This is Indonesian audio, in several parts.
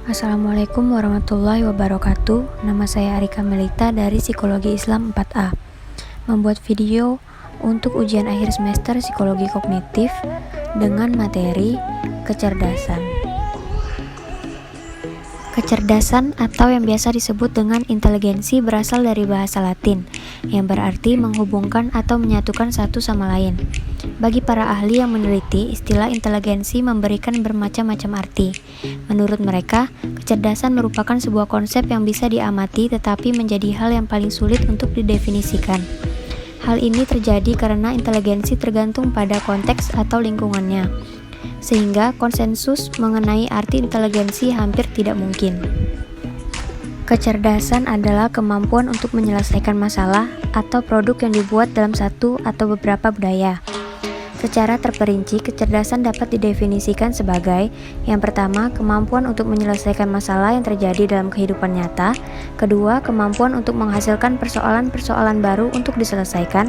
Assalamualaikum warahmatullahi wabarakatuh. Nama saya Arika Melita dari Psikologi Islam 4A. Membuat video untuk ujian akhir semester Psikologi Kognitif dengan materi kecerdasan. Kecerdasan atau yang biasa disebut dengan inteligensi berasal dari bahasa Latin yang berarti menghubungkan atau menyatukan satu sama lain. Bagi para ahli yang meneliti, istilah inteligensi memberikan bermacam-macam arti. Menurut mereka, kecerdasan merupakan sebuah konsep yang bisa diamati tetapi menjadi hal yang paling sulit untuk didefinisikan. Hal ini terjadi karena inteligensi tergantung pada konteks atau lingkungannya, sehingga konsensus mengenai arti inteligensi hampir tidak mungkin. Kecerdasan adalah kemampuan untuk menyelesaikan masalah atau produk yang dibuat dalam satu atau beberapa budaya. Secara terperinci, kecerdasan dapat didefinisikan sebagai: yang pertama, kemampuan untuk menyelesaikan masalah yang terjadi dalam kehidupan nyata; kedua, kemampuan untuk menghasilkan persoalan-persoalan baru untuk diselesaikan;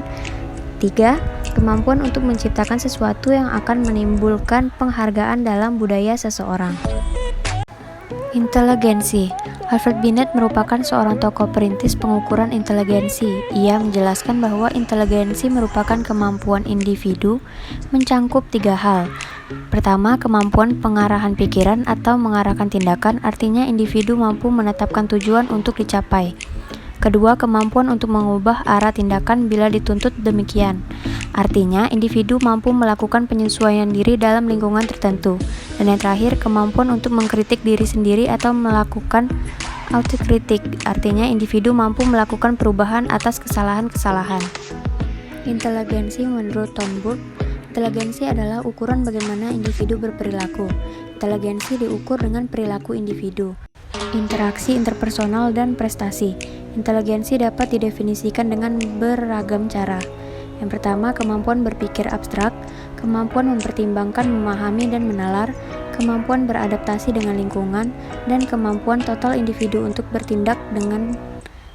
3. Kemampuan untuk menciptakan sesuatu yang akan menimbulkan penghargaan dalam budaya seseorang. Inteligensi. Alfred Binet merupakan seorang tokoh perintis pengukuran inteligensi. Ia menjelaskan bahwa inteligensi merupakan kemampuan individu mencangkup 3 hal. Pertama, kemampuan pengarahan pikiran atau mengarahkan tindakan, artinya individu mampu menetapkan tujuan untuk dicapai. Kedua, kemampuan untuk mengubah arah tindakan bila dituntut demikian. Artinya, individu mampu melakukan penyesuaian diri dalam lingkungan tertentu. Dan yang terakhir, kemampuan untuk mengkritik diri sendiri atau melakukan autokritik. Artinya, individu mampu melakukan perubahan atas kesalahan-kesalahan. Inteligensi menurut Thornburg, inteligensi adalah ukuran bagaimana individu berperilaku. Inteligensi diukur dengan perilaku individu, interaksi interpersonal, dan prestasi. Inteligensi dapat didefinisikan dengan beragam cara. Yang pertama, kemampuan berpikir abstrak, kemampuan mempertimbangkan, memahami, dan menalar, kemampuan beradaptasi dengan lingkungan, dan kemampuan total individu untuk bertindak dengan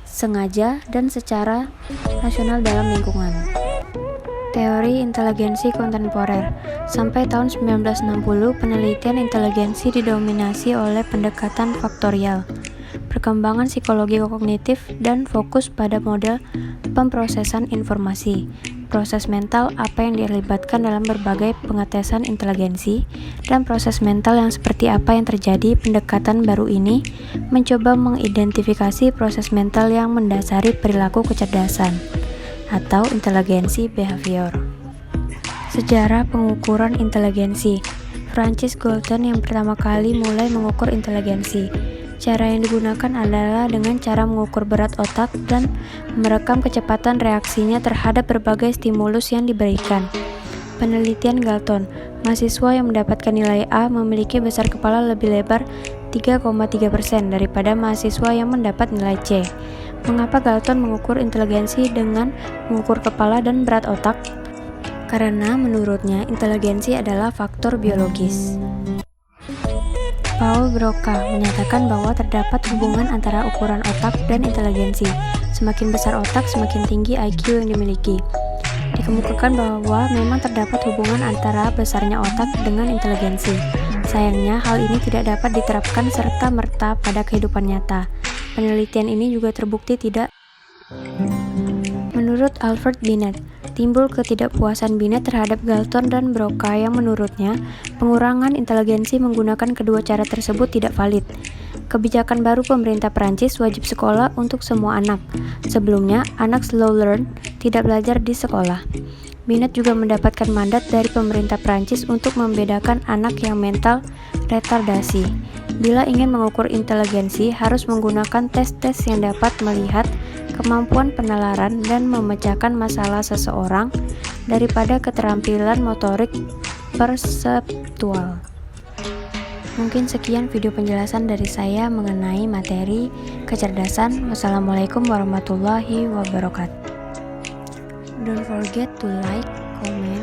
sengaja dan secara rasional dalam lingkungan. Teori inteligensi kontemporer. Sampai tahun 1960, penelitian inteligensi didominasi oleh pendekatan faktorial, perkembangan psikologi kognitif, dan fokus pada model pemrosesan informasi, proses mental apa yang dilibatkan dalam berbagai pengetesan inteligensi, dan proses mental yang seperti apa yang terjadi. Pendekatan baru ini mencoba mengidentifikasi proses mental yang mendasari perilaku kecerdasan atau inteligensi behavior. Sejarah pengukuran inteligensi. Francis Galton yang pertama kali mulai mengukur inteligensi. Cara yang digunakan adalah dengan cara mengukur berat otak dan merekam kecepatan reaksinya terhadap berbagai stimulus yang diberikan. Penelitian Galton, mahasiswa yang mendapatkan nilai A memiliki besar kepala lebih lebar 3,3% daripada mahasiswa yang mendapat nilai C. Mengapa Galton mengukur inteligensi dengan mengukur kepala dan berat otak? Karena menurutnya inteligensi adalah faktor biologis. Paul Broca menyatakan bahwa terdapat hubungan antara ukuran otak dan inteligensi. Semakin besar otak, semakin tinggi IQ yang dimiliki. Dikemukakan bahwa memang terdapat hubungan antara besarnya otak dengan inteligensi. Sayangnya, hal ini tidak dapat diterapkan serta-merta pada kehidupan nyata. Penelitian ini juga terbukti tidak. Menurut Alfred Binet, timbul ketidakpuasan Binet terhadap Galton dan Broca yang menurutnya pengurangan inteligensi menggunakan kedua cara tersebut tidak valid. Kebijakan baru pemerintah Prancis wajib sekolah untuk semua anak. Sebelumnya, anak slow learn tidak belajar di sekolah. Binet juga mendapatkan mandat dari pemerintah Prancis untuk membedakan anak yang mental retardasi. Bila ingin mengukur inteligensi, harus menggunakan tes-tes yang dapat melihat kemampuan penalaran dan memecahkan masalah seseorang daripada keterampilan motorik perseptual. Mungkin sekian video penjelasan dari saya mengenai materi kecerdasan. Wassalamualaikum warahmatullahi wabarakatuh. Don't forget to like, comment,